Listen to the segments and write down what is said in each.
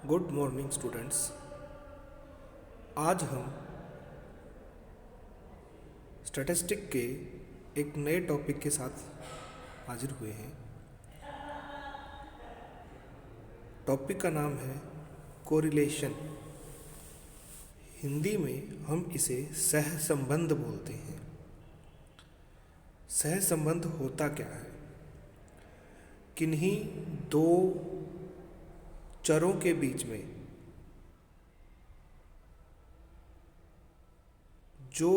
Good morning students. आज हम statistic के एक नए टॉपिक के साथ हाजिर हुए हैं। टॉपिक का नाम है कोरिलेशन। हिंदी में हम इसे सहसंबंध बोलते हैं। सहसंबंध होता क्या है? किन्हीं दो चरों के बीच में जो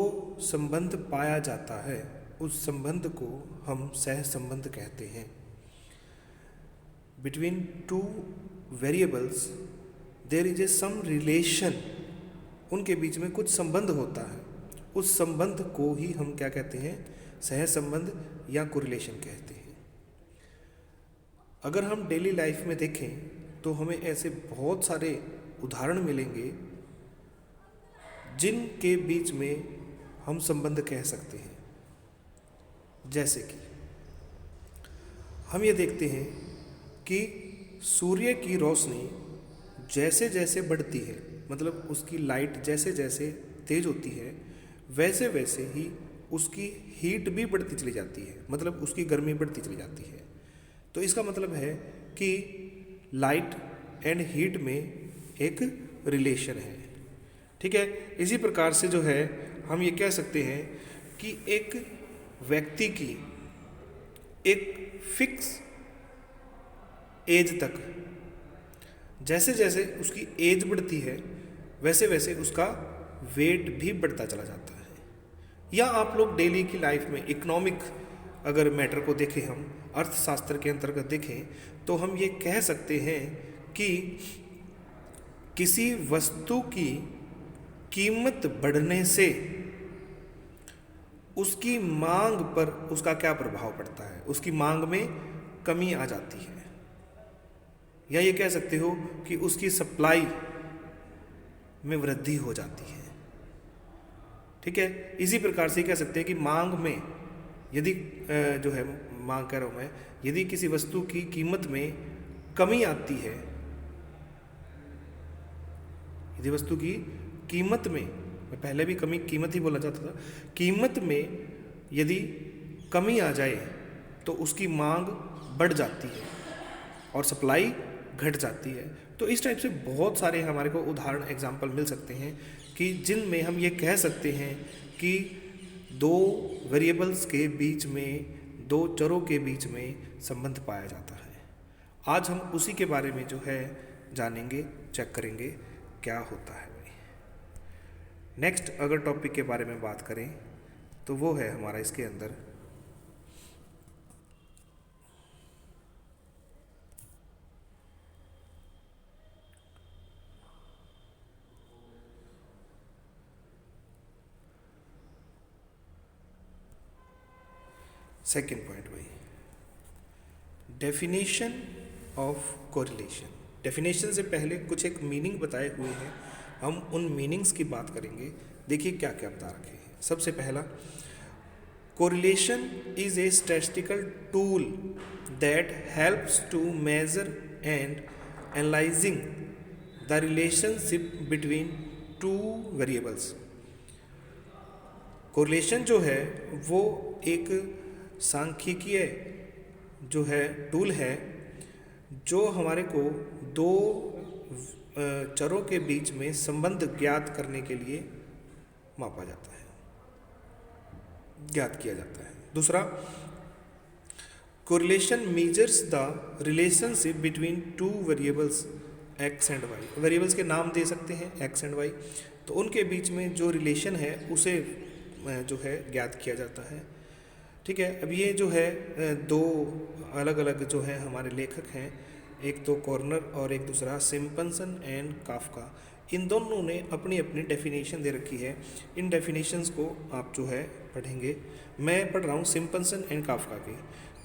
संबंध पाया जाता है उस संबंध को हम सहसंबंध कहते हैं। Between two variables there is a some relation. उनके बीच में कुछ संबंध होता है, उस संबंध को ही हम क्या कहते हैं? सहसंबंध या कोरिलेशन कहते हैं। अगर हम डेली लाइफ में देखें तो हमें ऐसे बहुत सारे उदाहरण मिलेंगे जिनके बीच में हम संबंध कह सकते हैं। जैसे कि हम ये देखते हैं कि सूर्य की रोशनी जैसे जैसे बढ़ती है, मतलब उसकी लाइट जैसे जैसे तेज होती है, वैसे वैसे ही उसकी हीट भी बढ़ती चली जाती है, मतलब उसकी गर्मी बढ़ती चली जाती है। तो इसका मतलब है कि लाइट एंड हीट में एक रिलेशन है। ठीक है। इसी प्रकार से जो है हम ये कह सकते हैं कि एक व्यक्ति की एक फिक्स एज तक जैसे जैसे उसकी एज बढ़ती है वैसे वैसे उसका वेट भी बढ़ता चला जाता है। या आप लोग डेली की लाइफ में इकोनॉमिक अगर मैटर को देखें, हम अर्थशास्त्र के अंतर्गत देखें तो हम ये कह सकते हैं कि किसी वस्तु की कीमत बढ़ने से उसकी मांग पर उसका क्या प्रभाव पड़ता है? उसकी मांग में कमी आ जाती है। या ये कह सकते हो कि उसकी सप्लाई में वृद्धि हो जाती है। ठीक है। इसी प्रकार से कह सकते हैं कि मांग में यदि जो है मांग कह रहा हूँ मैं, यदि किसी वस्तु की कीमत में कमी आती है, यदि वस्तु की कीमत में, मैं पहले भी कीमत ही बोलना चाहता था, कीमत में यदि कमी आ जाए तो उसकी मांग बढ़ जाती है और सप्लाई घट जाती है। तो इस टाइप से बहुत सारे हमारे को उदाहरण एग्जाम्पल मिल सकते हैं कि जिनमें हम ये कह सकते हैं कि दो वेरिएबल्स के बीच में, दो चरों के बीच में संबंध पाया जाता है। आज हम उसी के बारे में जो है जानेंगे, चेक करेंगे क्या होता है। नेक्स्ट अगर टॉपिक के बारे में बात करें तो वो है हमारा इसके अंदर सेकेंड पॉइंट, वही डेफिनेशन ऑफ कोरिलेशन। डेफिनेशन से पहले कुछ एक मीनिंग बताए हुए हैं, हम उन मीनिंग्स की बात करेंगे। देखिए क्या क्या बता रखे हैं। सबसे पहला, correlation is a statistical tool that helps to measure and analysing the relationship between two variables. Correlation जो है वो एक सांख्यिकीय जो है टूल है जो हमारे को दो चरों के बीच में संबंध ज्ञात करने के लिए मापा जाता है, ज्ञात किया जाता है। दूसरा, correlation measures the relationship between two variables X and Y. Variables के नाम दे सकते हैं एक्स एंड वाई, तो उनके बीच में जो रिलेशन है उसे जो है ज्ञात किया जाता है। ठीक है। अब ये जो है दो अलग अलग जो है हमारे लेखक हैं, एक तो कॉर्नर और एक दूसरा सिम्पसन एंड काफ्का। इन दोनों ने अपनी अपनी डेफिनेशन दे रखी है। इन डेफिनेशंस को आप जो है पढ़ेंगे। मैं पढ़ रहा हूँ सिम्पसन एंड काफ्का की।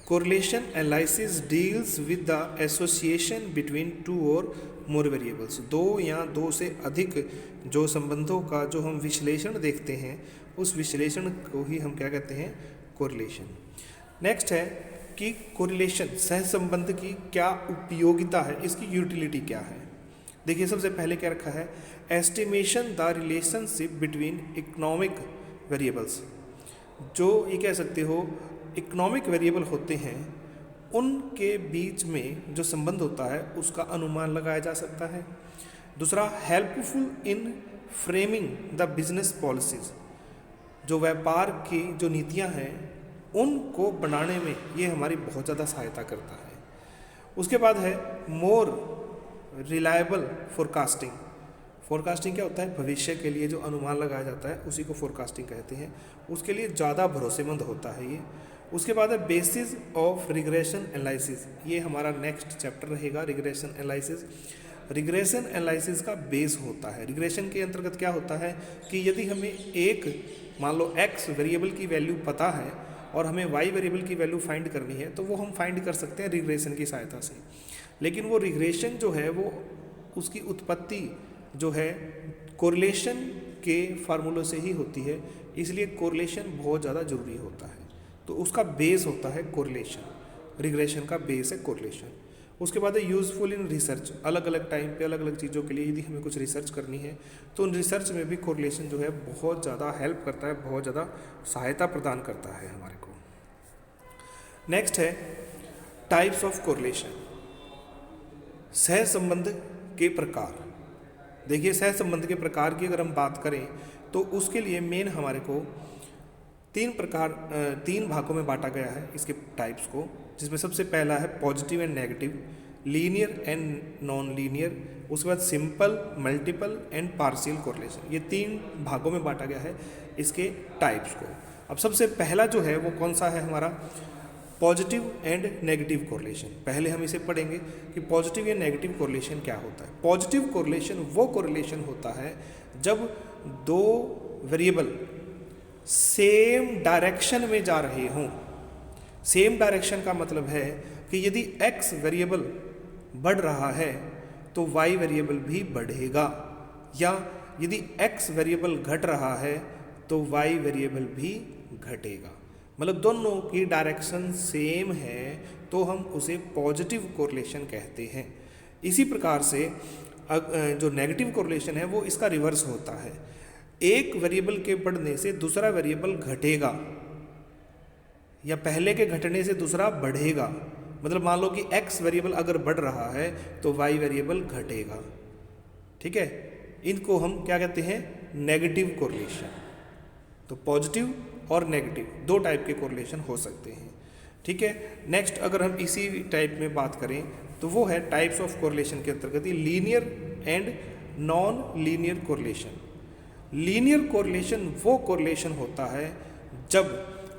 Correlation analysis deals with the association between two और मोर वेरिएबल्स। दो या दो से अधिक जो संबंधों का जो हम विश्लेषण देखते हैं उस विश्लेषण को ही हम क्या कहते हैं? कोरिलेशन। नेक्स्ट है कि कोरिलेशन सहसंबंध की क्या उपयोगिता है, इसकी यूटिलिटी क्या है। देखिए सबसे पहले क्या रखा है, estimation the relationship between economic variables. जो ये कह सकते हो इकोनॉमिक वेरिएबल होते हैं उनके बीच में जो संबंध होता है उसका अनुमान लगाया जा सकता है। दूसरा, helpful in framing the business policies, जो व्यापार की जो नीतियां हैं उनको बनाने में ये हमारी बहुत ज़्यादा सहायता करता है। उसके बाद है मोर रिलायबल फोरकास्टिंग। फोरकास्टिंग क्या होता है, भविष्य के लिए जो अनुमान लगाया जाता है उसी को फोरकास्टिंग कहते हैं, उसके लिए ज़्यादा भरोसेमंद होता है ये। उसके बाद है बेसिस ऑफ रिग्रेशन एनालिसिस, ये हमारा नेक्स्ट चैप्टर रहेगा, रिग्रेशन एनालिसिस। रिग्रेशन एनालिसिस का बेस होता है। रिग्रेशन के अंतर्गत क्या होता है कि यदि हमें एक मान लो x वेरिएबल की वैल्यू पता है और हमें y वेरिएबल की वैल्यू फाइंड करनी है तो वो हम फाइंड कर सकते हैं रिग्रेशन की सहायता से। लेकिन वो रिग्रेशन जो है वो उसकी उत्पत्ति जो है कोरिलेशन के फार्मूलों से ही होती है, इसलिए कोरिलेशन बहुत ज़्यादा ज़रूरी होता है। तो उसका बेस होता है कोरिलेशन, रिग्रेशन का बेस है कोरिलेशन। उसके बाद है यूज़फुल इन रिसर्च, अलग अलग टाइम पे अलग अलग चीज़ों के लिए यदि हमें कुछ रिसर्च करनी है तो उन रिसर्च में भी कोरिलेशन जो है बहुत ज़्यादा हेल्प करता है, बहुत ज़्यादा सहायता प्रदान करता है हमारे को। नेक्स्ट है टाइप्स ऑफ कोरिलेशन, सहसंबंध के प्रकार। देखिए सहसंबंध के प्रकार की अगर हम बात करें तो उसके लिए मेन हमारे को तीन भागों में बांटा गया है इसके टाइप्स को, जिसमें सबसे पहला है positive and negative, linear and non linear, उसके बाद simple, multiple and partial correlation. ये 3 भागों में बांटा गया है इसके टाइप्स को। अब सबसे पहला जो है वो कौन सा है हमारा, पॉजिटिव एंड नेगेटिव कोरिलेशन। पहले हम इसे पढ़ेंगे कि पॉजिटिव या नेगेटिव कोरिलेशन क्या होता है। पॉजिटिव कोरिलेशन वो कोरिलेशन होता है जब 2 वेरिएबल सेम डायरेक्शन में जा रहे हों। सेम डायरेक्शन का मतलब है कि यदि x वेरिएबल बढ़ रहा है तो y वेरिएबल भी बढ़ेगा, या यदि x वेरिएबल घट रहा है तो y वेरिएबल भी घटेगा। मतलब दोनों की डायरेक्शन सेम है तो हम उसे पॉजिटिव कोरिलेशन कहते हैं। इसी प्रकार से जो नेगेटिव कोरिलेशन है वो इसका रिवर्स होता है। एक वेरिएबल के बढ़ने से दूसरा वेरिएबल घटेगा या पहले के घटने से दूसरा बढ़ेगा। मतलब मान लो कि x वेरिएबल अगर बढ़ रहा है तो y वेरिएबल घटेगा। ठीक है, इनको हम क्या कहते हैं, नेगेटिव कोरिलेशन। तो पॉजिटिव और नेगेटिव 2 टाइप के कोरिलेशन हो सकते हैं। ठीक है, नेक्स्ट अगर हम इसी टाइप में बात करें तो वो है टाइप्स ऑफ कोरिलेशन के अंतर्गत linear and non linear correlation. Linear correlation वो कोरिलेशन होता है जब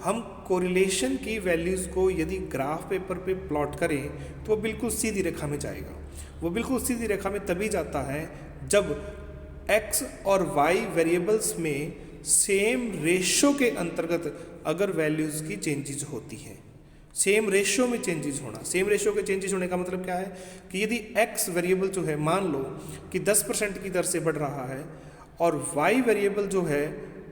हम कोरिलेशन की वैल्यूज़ को यदि ग्राफ पेपर पे प्लॉट करें तो वो बिल्कुल सीधी रेखा में जाएगा। वो बिल्कुल सीधी रेखा में तभी जाता है जब x और y वेरिएबल्स में सेम रेशो के अंतर्गत अगर वैल्यूज़ की चेंजेस होती हैं। सेम रेशो में चेंजेस होना, सेम रेशो के चेंजेस होने का मतलब क्या है कि यदि x वेरिएबल जो है मान लो कि 10% की दर से बढ़ रहा है और y वेरिएबल जो है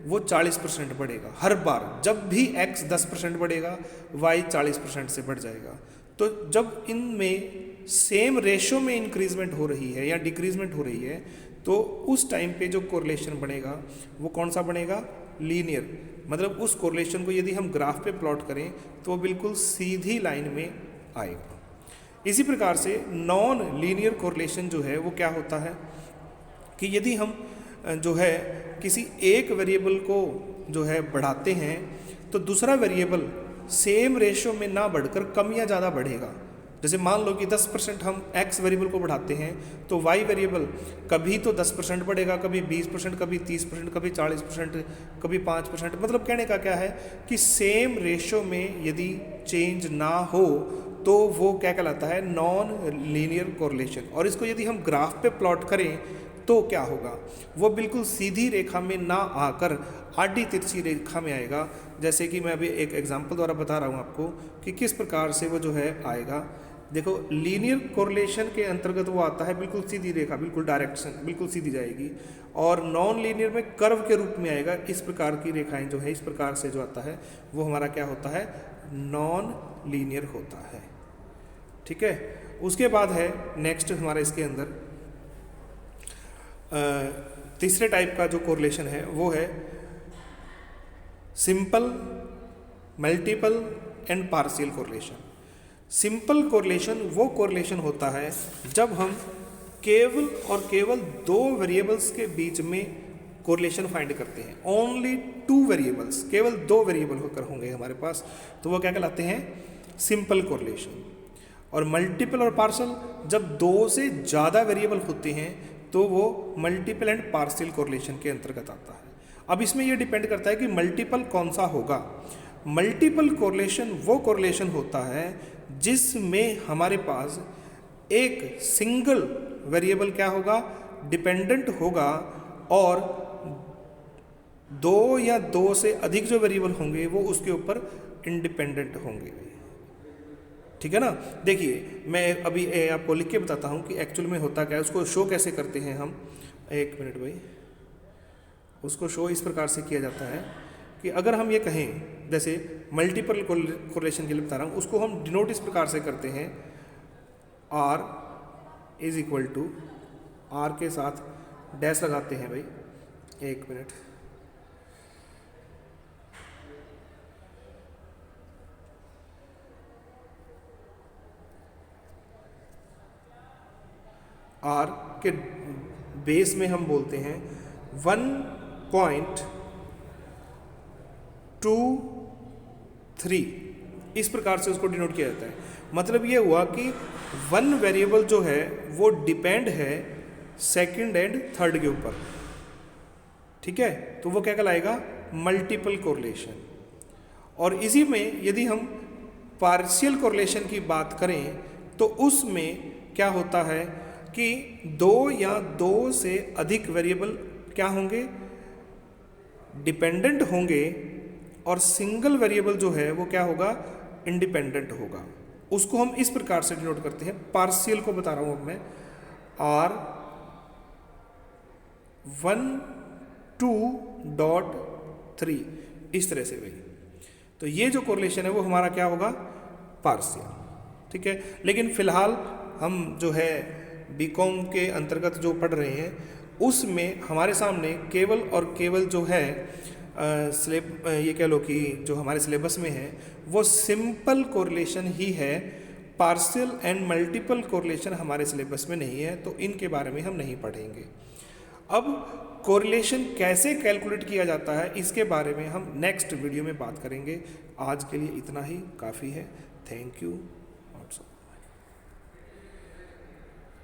वो 40% बढ़ेगा। हर बार जब भी x 10% बढ़ेगा y 40% से बढ़ जाएगा। तो जब इनमें सेम रेशो में इंक्रीजमेंट हो रही है या डिक्रीजमेंट हो रही है तो उस टाइम पे जो कोरिलेशन बनेगा वो कौन सा बनेगा, लीनियर। मतलब उस कोरिलेशन को यदि हम ग्राफ पे प्लॉट करें तो वो बिल्कुल सीधी लाइन में आएगा। इसी प्रकार से नॉन लीनियर कोरिलेशन जो है वो क्या होता है कि यदि हम जो है किसी एक वेरिएबल को जो है बढ़ाते हैं तो दूसरा वेरिएबल सेम रेशो में ना बढ़कर कम या ज़्यादा बढ़ेगा। जैसे मान लो कि 10% हम x वेरिएबल को बढ़ाते हैं तो y वेरिएबल कभी तो 10% बढ़ेगा, कभी 20%, कभी 30%, कभी 40%, कभी 5%। मतलब कहने का क्या है कि सेम रेशो में यदि चेंज ना हो तो वो क्या कहलाता है, नॉन लीनियर कोरिलेशन। और इसको यदि हम ग्राफ पे प्लॉट करें तो क्या होगा, वो बिल्कुल सीधी रेखा में ना आकर आड़ी तिरछी रेखा में आएगा। जैसे कि मैं अभी एक एग्जांपल द्वारा बता रहा हूँ आपको कि किस प्रकार से वो जो है आएगा। देखो लीनियर कोरिलेशन के अंतर्गत वो आता है बिल्कुल सीधी रेखा, बिल्कुल डायरेक्शन बिल्कुल सीधी जाएगी, और नॉन लीनियर में कर्व के रूप में आएगा। इस प्रकार की रेखाएं जो है इस प्रकार से जो आता है वो हमारा क्या होता है, नॉन लीनियर होता है। ठीक है, उसके बाद है नेक्स्ट हमारा इसके अंदर तीसरे टाइप का जो कोरिलेशन है वो है simple, multiple and partial correlation. Simple correlation वो कोरिलेशन होता है जब हम केवल और केवल दो वेरिएबल्स के बीच में कोरिलेशन फाइंड करते हैं। ओनली टू वेरिएबल्स, केवल दो वेरिएबल होकर होंगे हमारे पास, तो वो क्या कहलाते हैं? Simple correlation. और मल्टीपल और पार्शियल, जब दो से ज़्यादा वेरिएबल होते हैं तो वो मल्टीपल एंड पार्शियल कोरिलेशन के अंतर्गत आता है। अब इसमें ये डिपेंड करता है कि मल्टीपल कौन सा होगा। मल्टीपल कोरिलेशन वो कोरिलेशन होता है जिसमें हमारे पास एक सिंगल वेरिएबल क्या होगा? डिपेंडेंट होगा, और दो या दो से अधिक जो वेरिएबल होंगे वो उसके ऊपर इंडिपेंडेंट होंगे। ठीक है ना? देखिए मैं अभी आपको लिख के बताता हूँ कि एक्चुअल में होता क्या है, उसको शो कैसे करते हैं हम। एक मिनट भाई, उसको शो इस प्रकार से किया जाता है कि अगर हम ये कहें, जैसे मल्टीपल कोरिलेशन के लिए बता रहा हूँ, उसको हम डिनोट इस प्रकार से करते हैं, R is equal to, R के साथ डैश लगाते हैं भाई। एक मिनट, R के बेस में हम बोलते हैं 1.23, इस प्रकार से उसको डिनोट किया जाता है। मतलब ये हुआ कि वन वेरिएबल जो है वो डिपेंड है सेकंड एंड थर्ड के ऊपर। ठीक है, तो वो क्या कहलाएगा? Multiple correlation. और इसी में यदि हम पार्शियल कोरिलेशन की बात करें तो उसमें क्या होता है कि दो या दो से अधिक वेरिएबल क्या होंगे? डिपेंडेंट होंगे, और सिंगल वेरिएबल जो है वो क्या होगा? इंडिपेंडेंट होगा। उसको हम इस प्रकार से डिनोट करते हैं। पार्शियल को बता रहा हूँ अब मैं, R 1.2.3, इस तरह से भाई। तो ये जो कोरिलेशन है वो हमारा क्या होगा? पार्शियल। ठीक है, लेकिन फिलहाल हम जो है बीकॉम के अंतर्गत जो पढ़ रहे हैं उसमें हमारे सामने केवल और केवल जो है ये कह लो कि जो हमारे सिलेबस में है वो सिंपल कोरिलेशन ही है। पार्शियल एंड मल्टीपल कोरिलेशन हमारे सिलेबस में नहीं है, तो इनके बारे में हम नहीं पढ़ेंगे। अब कोरिलेशन कैसे कैलकुलेट किया जाता है इसके बारे में हम नेक्स्ट वीडियो में बात करेंगे। आज के लिए इतना ही काफ़ी है। Thank you.